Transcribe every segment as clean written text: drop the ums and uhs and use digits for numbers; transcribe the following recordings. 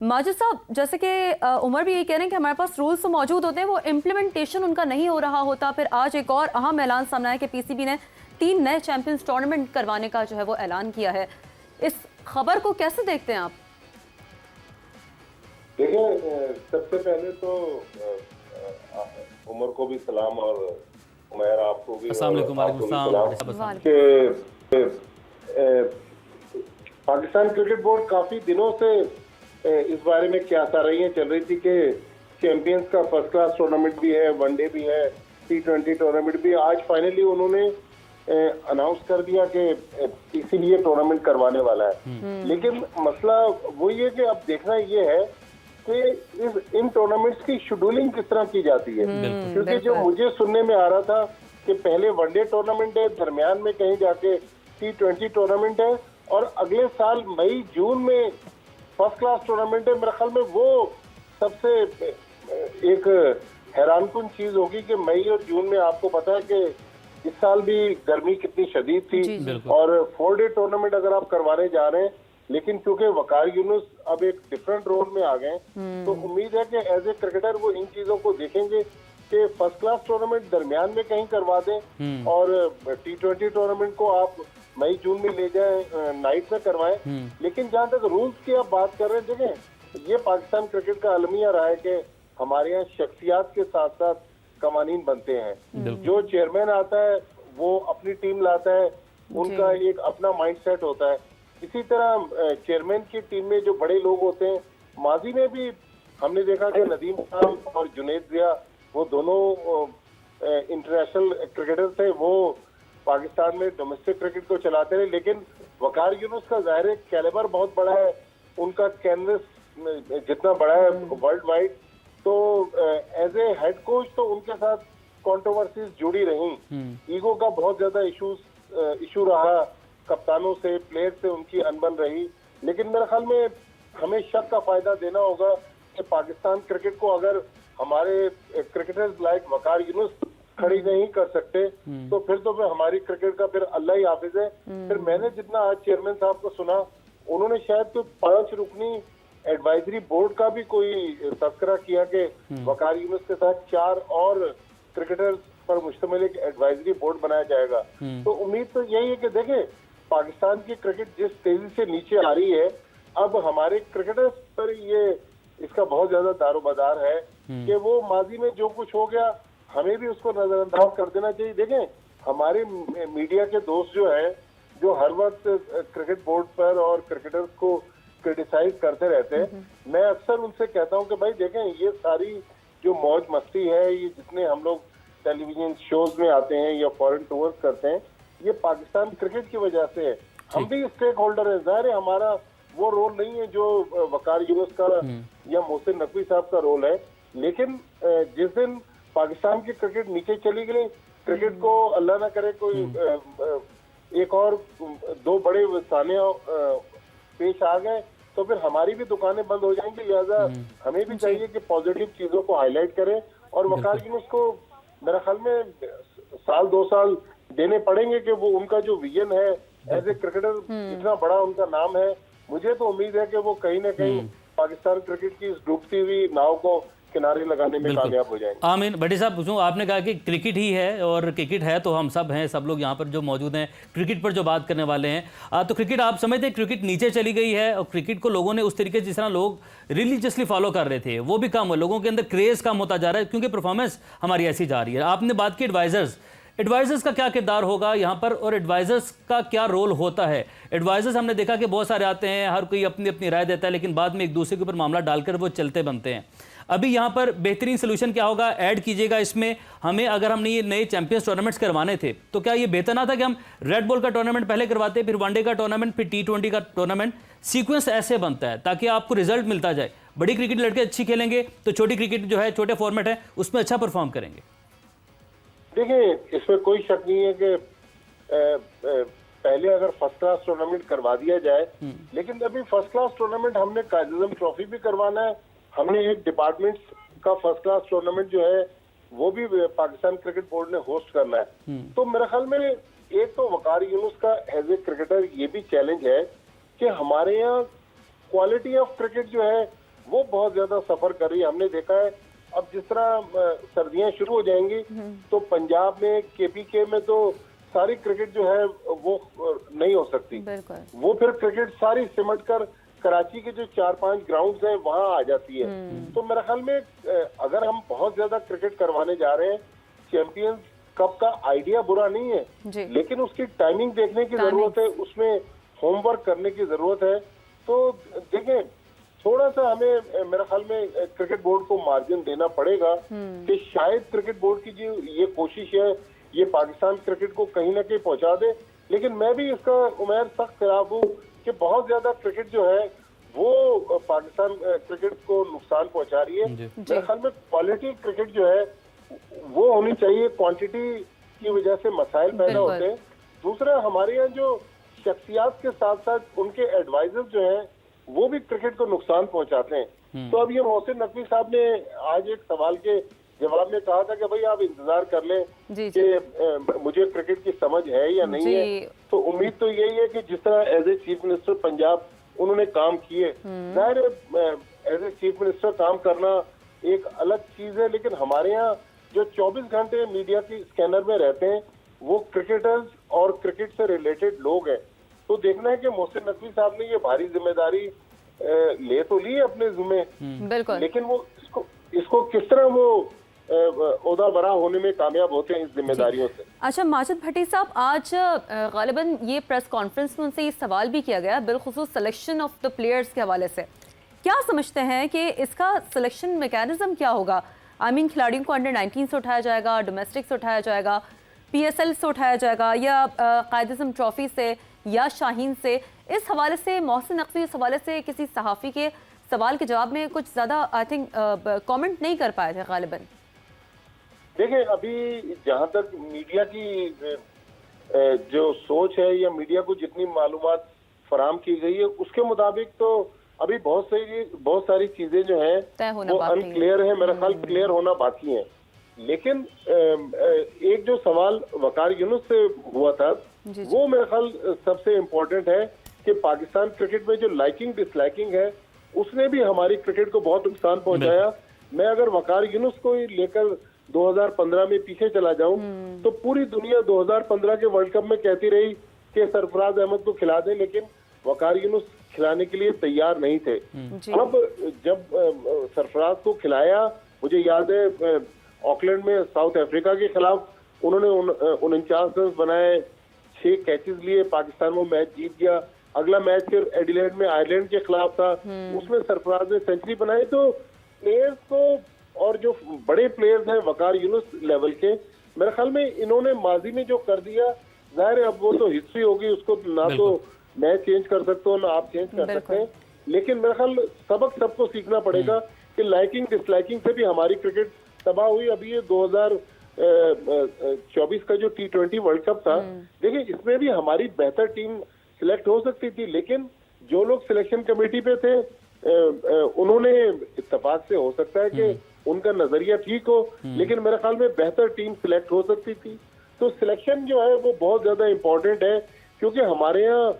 माजिद साहब, जैसे कि उमर भी यही कह रहे हैं कि हमारे पास रूल्स तो मौजूद होते हैं, वो इम्प्लीमेंटेशन उनका नहीं हो रहा होता। फिर आज एक और अहम ऐलान सामने आया कि पीसीबी ने 3 नए चैंपियंस टूर्नामेंट करवाने का जो है वो ऐलान किया है। इस खबर को कैसे देखते हैं आप? देखिए, सबसे पहले तो उमर को भी सलाम और उमैर आपको भी और आपको भी सलाम कि पाकिस्तान क्रिकेट बोर्ड काफी दिनों से इस बारे में क्या साराइयां चल रही थी कि चैंपियंस का फर्स्ट क्लास टूर्नामेंट भी है, वनडे भी है, T20 टूर्नामेंट भी। आज फाइनली उन्होंने अनाउंस कर दिया कि इसीलिए टूर्नामेंट करवाने वाला है। लेकिन मसला वही है कि अब देखना ये है कि इन टूर्नामेंट्स की शेड्यूलिंग किस तरह की जाती है। क्योंकि जो मुझे सुनने में आ रहा था कि पहले वनडे टूर्नामेंट है, दरमियान में कहीं जाके T20 टूर्नामेंट है और अगले साल मई जून में फर्स्ट क्लास टूर्नामेंट है। मेरे ख्याल में वो सबसे एक हैरानकुन चीज होगी कि मई और जून में आपको पता है कि इस साल भी गर्मी कितनी शदीद थी और 4 डे टूर्नामेंट अगर आप करवाने जा रहे हैं, लेकिन क्योंकि वकार यूनुस अब एक डिफरेंट रोल में आ गए, तो उम्मीद है कि एज ए क्रिकेटर वो इन चीजों को देखेंगे कि फर्स्ट क्लास टूर्नामेंट दरमियान में कहीं करवा दें और T20 टूर्नामेंट को आप मई जून में ले जाए, नाइट में करवाएं। लेकिन जहां तक रूल्स की आप बात कर रहे हैं, देखें ये पाकिस्तान क्रिकेट का अलमिया रहा है कि हमारे यहाँ शख्सियात के साथ साथ कवानीन बनते हैं। जो चेयरमैन आता है वो अपनी टीम लाता है, उनका एक अपना माइंडसेट होता है। इसी तरह चेयरमैन की टीम में जो बड़े लोग होते हैं, माजी में भी हमने देखा कि नदीम खान और जुनैद जिया वो दोनों इंटरनेशनल क्रिकेटर थे, वो पाकिस्तान में डोमेस्टिक क्रिकेट को चलाते रहे। लेकिन वकार यूनुस का ज़ाहिर कैलिबर बहुत बड़ा है, उनका कैनवस जितना बड़ा है वर्ल्ड वाइड, तो एज ए हेड कोच तो उनके साथ कंट्रोवर्सीज जुड़ी रही। ईगो का बहुत ज्यादा इशू रहा, कप्तानों से, प्लेयर से उनकी अनबन रही। लेकिन मेरे ख्याल में हमें शक का फायदा देना होगा कि पाकिस्तान क्रिकेट को अगर हमारे क्रिकेटर्स लाइक वकार यूनुस खड़ी नहीं कर सकते तो फिर हमारी क्रिकेट का फिर अल्लाह ही हाफिज है। फिर मैंने जितना आज चेयरमैन साहब को सुना, उन्होंने शायद कोई 5 रुकनी एडवाइजरी बोर्ड का भी कोई तस्करा किया कि वकार यूनुस के साथ 4 और क्रिकेटर्स पर मुश्तमिल एक एडवाइजरी बोर्ड बनाया जाएगा। तो उम्मीद तो यही है कि देखें, पाकिस्तान की क्रिकेट जिस तेजी से नीचे आ रही है, अब हमारे क्रिकेटर्स पर ये इसका बहुत ज्यादा दारोमदार है कि वो माजी में जो कुछ हो गया हमें भी उसको नजरअंदाज कर देना चाहिए। देखें, हमारे मीडिया के दोस्त जो हैं, जो हर वक्त क्रिकेट बोर्ड पर और क्रिकेटर्स को क्रिटिसाइज करते रहते हैं, मैं अक्सर उनसे कहता हूं कि भाई देखें, ये सारी जो मौज मस्ती है, ये जितने हम लोग टेलीविजन शोज में आते हैं या फॉरेन टूर्स करते हैं, ये पाकिस्तान क्रिकेट की वजह से है। हम भी स्टेक होल्डर है। ज़ाहिर है हमारा वो रोल नहीं है जो वकार यूनुस का या मोहसिन नकवी साहब का रोल है। लेकिन जिस दिन पाकिस्तान की क्रिकेट नीचे चली गई, क्रिकेट को अल्लाह ना करे कोई एक और 2 बड़े सानिया पेश आ गए, तो फिर हमारी भी दुकानें बंद हो जाएंगी। लिहाजा हमें भी चाहिए कि पॉजिटिव चीजों को हाईलाइट करें और वकार यूनुस को मेरे ख्याल में 1-2 साल देने पड़ेंगे कि वो उनका जो विजन है एज ए क्रिकेटर, इतना बड़ा उनका नाम है, मुझे तो उम्मीद है कि वो कहीं ना कहीं पाकिस्तान क्रिकेट की इस डूबती हुई नाव को किनारे लगाने में कामयाब हो जाएंगे। आमीन। भट्टी साहब, पूछूं, आपने कहा कि क्रिकेट ही है और क्रिकेट है तो हम सब हैं, सब लोग यहाँ पर जो मौजूद हैं क्रिकेट पर जो बात करने वाले हैं, तो क्रिकेट आप समझते हैं क्रिकेट नीचे चली गई है और क्रिकेट को लोगों ने उस तरीके जिस तरह लोग रिलीजियसली फॉलो कर रहे थे वो भी कम है, लोगों के अंदर क्रेज़ कम होता जा रहा है क्योंकि परफॉर्मेंस हमारी ऐसी जा रही है। आपने बात की एडवाइजर्स का क्या किरदार होगा यहाँ पर और एडवाइजर्स का क्या रोल होता है? एडवाइजर्स हमने देखा कि बहुत सारे आते हैं, हर कोई अपनी अपनी राय देता है, लेकिन बाद में एक दूसरे के ऊपर मामला डालकर वो चलते बनते हैं। अभी यहाँ पर बेहतरीन सोल्यूशन क्या होगा, ऐड कीजिएगा इसमें हमें। अगर हमने ये नए चैंपियंस टूर्नामेंट्स करवाने थे तो क्या ये बेहतर ना था कि हम रेड बॉल का टूर्नामेंट पहले करवाते, फिर वनडे का टूर्नामेंट, फिर T20 का टूर्नामेंट? सीक्वेंस ऐसे बनता है ताकि आपको रिजल्ट मिलता जाए। बड़ी क्रिकेट लड़के अच्छी खेलेंगे तो छोटी क्रिकेट जो है, छोटे फॉर्मेट है, उसमें अच्छा परफॉर्म करेंगे। देखिए, इसमें कोई शक नहीं है कि पहले अगर फर्स्ट क्लास टूर्नामेंट करवा दिया जाए, लेकिन अभी फर्स्ट क्लास टूर्नामेंट हमने कायद-ए-आज़म ट्रॉफी भी करवाना है, हमने एक डिपार्टमेंट का फर्स्ट क्लास टूर्नामेंट जो है वो भी पाकिस्तान क्रिकेट बोर्ड ने होस्ट करना है। तो मेरे ख्याल में एक तो वकार यूनुस का एज ए क्रिकेटर ये भी चैलेंज है कि हमारे यहाँ क्वालिटी ऑफ क्रिकेट जो है बहुत ज्यादा सफर कर रही है। हमने देखा है अब जिस तरह सर्दियां शुरू हो जाएंगी तो पंजाब में केपीके में तो सारी क्रिकेट जो है वो नहीं हो सकती। बिल्कुल। वो फिर क्रिकेट सारी सिमट कर कराची के जो 4-5 ग्राउंड्स हैं वहां आ जाती है। तो मेरे ख्याल में अगर हम बहुत ज्यादा क्रिकेट करवाने जा रहे हैं, चैंपियंस कप का आइडिया बुरा नहीं है, जी। लेकिन उसकी टाइमिंग देखने की जरूरत है, उसमें होमवर्क करने की जरूरत है। तो देखें, थोड़ा सा हमें मेरे ख्याल में क्रिकेट बोर्ड को मार्जिन देना पड़ेगा कि शायद क्रिकेट बोर्ड की जो ये कोशिश है ये पाकिस्तान क्रिकेट को कहीं ना कहीं पहुंचा दे। लेकिन मैं भी इसका उमैर सख्त खिलाफ हूँ कि बहुत ज्यादा क्रिकेट जो है वो पाकिस्तान क्रिकेट को नुकसान पहुंचा रही है। मेरे ख्याल में क्वालिटी क्रिकेट जो है वो होनी चाहिए, क्वांटिटी की वजह से मसाइल पैदा होते हैं। दूसरा, हमारे यहाँ जो शख्सियात के साथ साथ उनके एडवाइजर जो हैं वो भी क्रिकेट को नुकसान पहुंचाते हैं। तो अब ये मोहसिन नकवी साहब ने आज एक सवाल के जवाब में कहा था कि भाई आप इंतजार कर लें कि मुझे क्रिकेट की समझ है या नहीं है। तो उम्मीद तो यही है कि जिस तरह as a chief minister Punjab उन्होंने काम किए, जाहिर एज ए चीफ मिनिस्टर काम करना एक अलग चीज है, लेकिन हमारे यहाँ जो 24 घंटे मीडिया की स्कैनर में रहते हैं वो क्रिकेटर्स और क्रिकेट से रिलेटेड लोग हैं। तो देखना है कि मोहसिन नकवी साहब ने ये भारी जिम्मेदारी ले तो ली है अपने जिम्मे, बिल्कुल, लेकिन वो इसको किस तरह वो ओहदा बरा होने में कामयाब होते हैं इस जिम्मेदारियों से। अच्छा माजिद भट्टी साहब, आज गालिबन ये प्रेस कॉन्फ्रेंस में उनसे ये सवाल भी किया गया बिलखुसूस सिलेक्शन ऑफ द प्लेयर्स के हवाले से। क्या समझते हैं कि इसका सिलेक्शन मैकेनिज्म क्या होगा? आई मीन खिलाड़ियों को अंडर 19 से उठाया जाएगा, डोमेस्टिक से उठाया जाएगा, PSL से उठाया जाएगा, या कायद-ए-आज़म ट्रॉफी से या शाहीन से? इस हवाले से मोहसिन नकवी इस हवाले से किसी सहाफ़ी के सवाल के जवाब में कुछ ज़्यादा आई थिंक कमेंट नहीं कर पाए थे गालिबन। देखें, अभी जहां तक मीडिया की जो सोच है या मीडिया को जितनी मालूमात फराम की गई है उसके मुताबिक तो अभी बहुत सारी चीजें जो हैं वो अनक्लियर है, मेरा ख्याल क्लियर होना बाकी है। लेकिन एक जो सवाल वकार यूनुस से हुआ था वो मेरा ख्याल सबसे इम्पोर्टेंट है कि पाकिस्तान क्रिकेट में जो लाइकिंग डिसलाइकिंग है उसने भी हमारी क्रिकेट को बहुत नुकसान पहुंचाया। मैं अगर वकार यूनुस को ही लेकर 2015 में पीछे चला जाऊं तो पूरी दुनिया 2015 के वर्ल्ड कप में कहती रही कि सरफराज अहमद को खिला दें, लेकिन वकार यूनुस खिलाने के लिए तैयार नहीं थे। अब जब सरफराज को खिलाया, मुझे याद है ऑकलैंड में साउथ अफ्रीका के खिलाफ उन्होंने 49 रन बनाए, 6 कैचेस लिए, पाकिस्तान वो मैच जीत गया। अगला मैच फिर एडिलेड में आयरलैंड के खिलाफ था, उसमें सरफराज ने सेंचुरी बनाई। तो प्लेयर्स को, और जो बड़े प्लेयर्स हैं वकार यूनुस लेवल के, मेरे ख्याल में इन्होंने माजी में जो कर दिया, जाहिर है अब वो तो हिस्ट्री होगी, उसको ना तो मैं चेंज कर सकता हूँ ना आप चेंज कर सकते हैं। लेकिन मेरे ख्याल सबक सबको सीखना पड़ेगा कि लाइकिंग डिसलाइकिंग से भी हमारी क्रिकेट तबाह हुई। अभी ये 2024 का जो T20 वर्ल्ड कप था, देखिए इसमें भी हमारी बेहतर टीम सिलेक्ट हो सकती थी, लेकिन जो लोग सिलेक्शन कमेटी पे थे उन्होंने इत्तेफाक से, हो सकता है कि उनका नजरिया ठीक हो, लेकिन मेरे ख्याल में बेहतर टीम सिलेक्ट हो सकती थी। तो सिलेक्शन जो है वो बहुत ज्यादा इम्पोर्टेंट है, क्योंकि हमारे यहाँ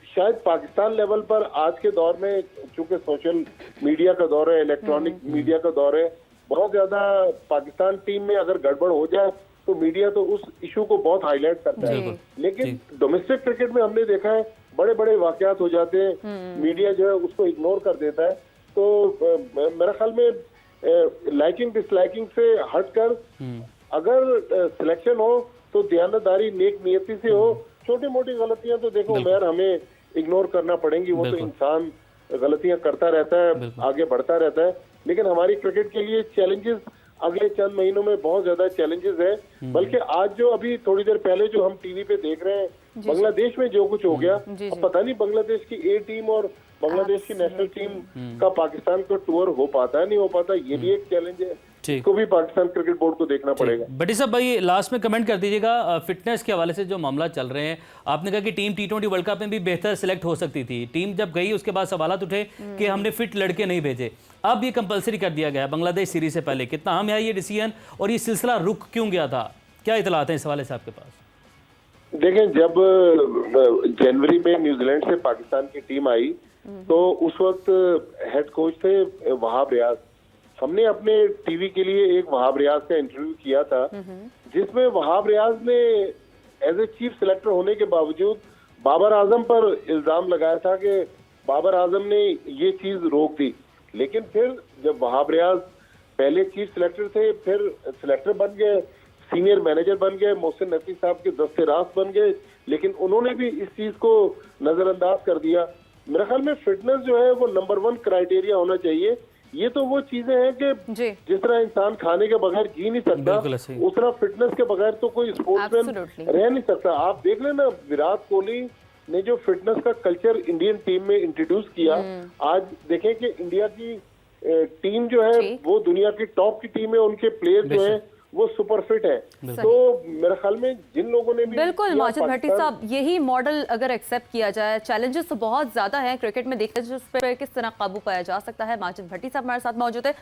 शायद पाकिस्तान लेवल पर आज के दौर में, चूंकि सोशल मीडिया का दौर है, इलेक्ट्रॉनिक मीडिया का दौर है, बहुत ज्यादा पाकिस्तान टीम में अगर गड़बड़ हो जाए तो मीडिया तो उस इशू को बहुत हाईलाइट करता है। लेकिन डोमेस्टिक क्रिकेट में हमने देखा है बड़े बड़े वाकयात हो जाते हैं, मीडिया जो है उसको इग्नोर कर देता है। तो मेरे ख्याल में लाइकिंग डिसलाइकिंग से हटकर अगर सिलेक्शन हो तो दयानतदारी नेक नियति से हो। छोटी मोटी गलतियां तो देखो मैर हमें इग्नोर करना पड़ेंगी, वो तो इंसान गलतियां करता रहता है, आगे बढ़ता रहता है। लेकिन हमारी क्रिकेट के लिए चैलेंजेस अगले चंद महीनों में बहुत ज्यादा चैलेंजेस है। बल्कि आज जो अभी थोड़ी देर पहले जो हम टीवी पे देख रहे हैं बांग्लादेश में जो कुछ हो गया, अब पता नहीं बांग्लादेश की A टीम और बांग्लादेश की नेशनल टीम का पाकिस्तान को टूर हो पाता है नहीं हो पाता, ये भी एक चैलेंज है, इसको भी पाकिस्तान क्रिकेट बोर्ड को देखना पड़ेगा। भट्टी साहब भाई लास्ट में कमेंट कर दीजिएगा, फिटनेस के हवाले से जो मामला चल रहे हैं, आपने कहा कि टीम T20 वर्ल्ड कप में भी बेहतर सिलेक्ट हो सकती थी। टीम जब गई उसके बाद सवालात उठे कि हमने फिट लड़के नहीं भेजे, अब ये कंपलसरी कर दिया गया बांग्लादेश सीरीज से पहले। कितना अहम है ये डिसीजन और ये सिलसिला रुक क्यों गया था? क्या इतलात हैं इस हवाले से आपके पास? देखें, जब जनवरी में न्यूजीलैंड से पाकिस्तान की टीम आई तो उस वक्त हेड कोच थे वहाब रियाज। हमने अपने टीवी के लिए एक वहाब रियाज का इंटरव्यू किया था, जिसमें वहाब रियाज ने एज ए चीफ सिलेक्टर होने के बावजूद बाबर आजम पर इल्जाम लगाया था कि बाबर आजम ने ये चीज रोक दी। लेकिन फिर जब वहाब रियाज पहले चीफ सिलेक्टर थे, फिर सिलेक्टर बन गए, सीनियर मैनेजर बन गए, मोहसिन नकवी साहब के दस्ते रास्त बन गए, लेकिन उन्होंने भी इस चीज को नजरअंदाज कर दिया। मेरे ख्याल में फिटनेस जो है वो नंबर 1 क्राइटेरिया होना चाहिए। ये तो वो चीजें हैं कि जी जिस तरह इंसान खाने के बगैर जी नहीं सकता, बिल्कुल सही। उस तरह फिटनेस के बगैर तो कोई स्पोर्ट्समैन Absolutely. रह नहीं सकता। आप देख लेना, विराट कोहली ने जो फिटनेस का कल्चर इंडियन टीम में इंट्रोड्यूस किया, आज देखें कि इंडिया की टीम जो है ठीक। वो दुनिया की टॉप की टीम है, उनके प्लेयर्स जो है वो सुपर फिट है। तो मेरे ख्याल में जिन लोगों ने भी बिल्कुल किया, माजिद भट्टी पाकिस्तान- साहब, यही मॉडल अगर एक्सेप्ट किया जाए, चैलेंजेस तो बहुत ज्यादा हैं क्रिकेट में, देखते हैं जिस पर किस तरह काबू पाया जा सकता है। माजिद भट्टी साहब हमारे साथ मौजूद है।